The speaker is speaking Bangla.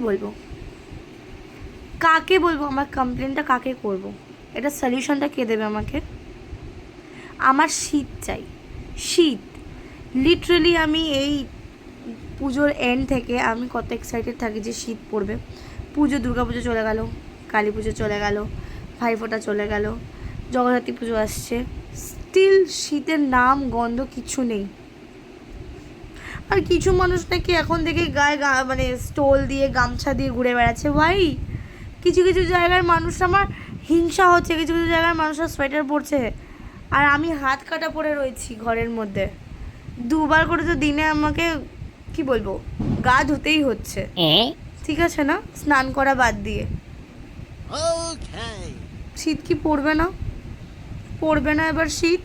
বলবো, কাকে বলবো, আমার কমপ্লেনটা কাকে করব? এটা সলিউশনটা কে দেবে আমাকে? আমার শীত চাই, শীত। লিটারেলি আমি এই পুজোর এন্ড থেকে আমি কত এক্সাইটেড থাকি যে শীত পড়বে। পুজো, দুর্গা পুজো চলে গেল, কালী পুজো চলে গেল, ভাইফোঁটা চলে গেল, জগদ্ধাত্রী পুজো আসছে, স্টিল শীতের নাম গন্ধ কিছু নেই। আর কিছু মানুষ নাকি এখন থেকে গায়ে মানে স্টোল দিয়ে গামছা দিয়ে ঘুরে বেড়াচ্ছে। ভাই, কিছু কিছু জায়গার মানুষ, আমার হিংসা হচ্ছে, কিছু কিছু জায়গার মানুষরা সোয়েটার পরছে আর আমি হাত কাটা পরে রয়েছি ঘরের মধ্যে। দুবার করে তো দিনে আমাকে কি বলবো, গা ধুতেই হচ্ছে, ঠিক আছে না, স্নান করা বাদ দিয়ে। শীত কি পড়বে না? পড়বে না এবার শীত?